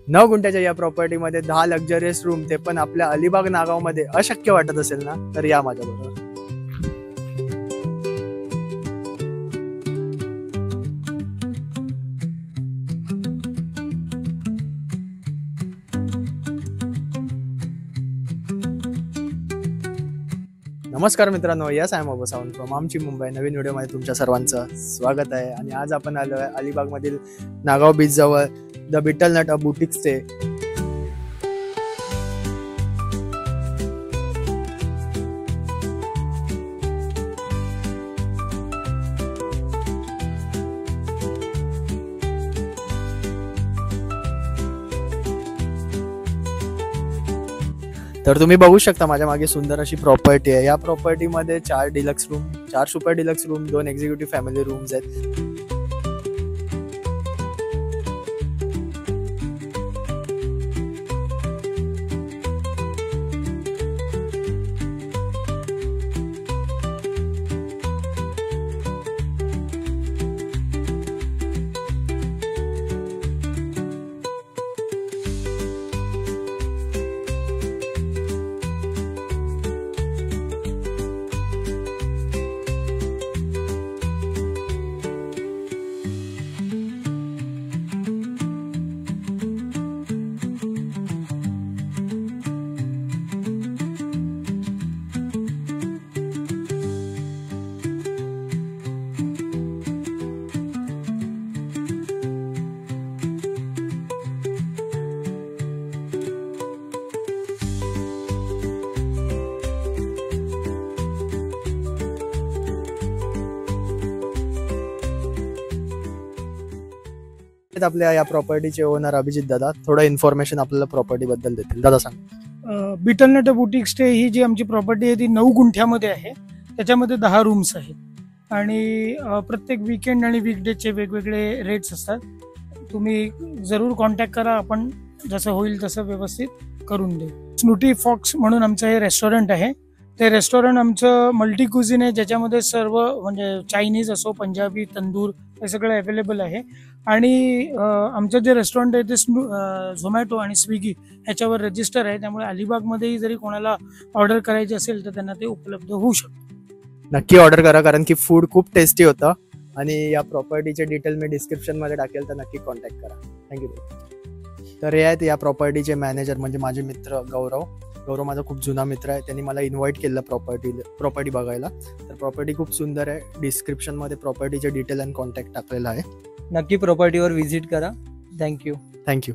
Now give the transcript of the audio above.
9 गुंठ्याच्या या प्रॉपर्टीमध्ये 10 luxurious room, ते पण आपल्या अलिबाग नागाव मध्ये अशक्य वाटत असेल ना, तर या माझ्या बरोबर. नमस्कार मित्रांनो, यस आय एम अबोसावंत फ्रॉम आमची मुंबई. नवीन व्हिडिओमध्ये तुमच्या सर्वांचं स्वागत आहे. आणि आज आपण आलो आहे अलिबागमधील नागाव बीच जवळ the betel nut boutique stay. तर तुम्ही बघू शकता माझ्या मागे सुंदर अशी प्रॉपर्टी आहे. या प्रॉपर्टीमध्ये 4 deluxe room, 4 super deluxe room, 2 executive family rooms आहेत. आपल्या या प्रॉपर्टीचे ओनर अभिजित दादा थोडं इन्फॉर्मेशन आपल्याला प्रॉपर्टी बद्दल देतील. दादा सांग. बिटल नट बुटीक स्टे ही जी आमची प्रॉपर्टी आहे ती 9 गुंठ्यामध्ये आहे. त्याच्यामध्ये 10 रूम्स आहेत आणि प्रत्येक वीकेंड आणि वीकडेचे वेगवेगळे रेट्स असतात. तुम्ही जरूर कॉन्टॅक्ट करा, आपण जसं होईल तसं व्यवस्थित करून देऊ. स्नूटी फॉक्स म्हणून आमचं हे रेस्टॉरंट आहे. ते रेस्टॉरंट आमचं मल्टी क्युझिन आहे, ज्याच्यामध्ये सर्व म्हणजे चायनीज असो, पंजाबी, तंदूर हे सगळं अवेलेबल आहे. आणि आमचं जे रेस्टॉरंट आहे ते झोमॅटो आणि स्विगी ह्याच्यावर रजिस्टर आहे. त्यामुळे अलिबागमध्येही जरी कोणाला ऑर्डर करायची असेल तर त्यांना ते उपलब्ध होऊ शकतं. नक्की ऑर्डर करा, कारण की फूड खूप टेस्टी होतं. आणि या प्रॉपर्टीचे डिटेल मी डिस्क्रिप्शन मध्ये टाकेल, तर नक्की कॉन्टॅक्ट करा. थँक्यू. तर हे आहेत या प्रॉपर्टीचे मॅनेजर, म्हणजे माझे मित्र गौरव माझा खूप जुना मित्र आहे. त्यांनी मला इन्व्हाइट केलं प्रॉपर्टी बघायला. तर प्रॉपर्टी खूप सुंदर आहे. डिस्क्रिप्शन मध्ये प्रॉपर्टीचे डिटेल आणि कॉन्टॅक्ट टाकलेला आहे. नक्की प्रॉपर्टीवर व्हिजिट करा. थँक्यू.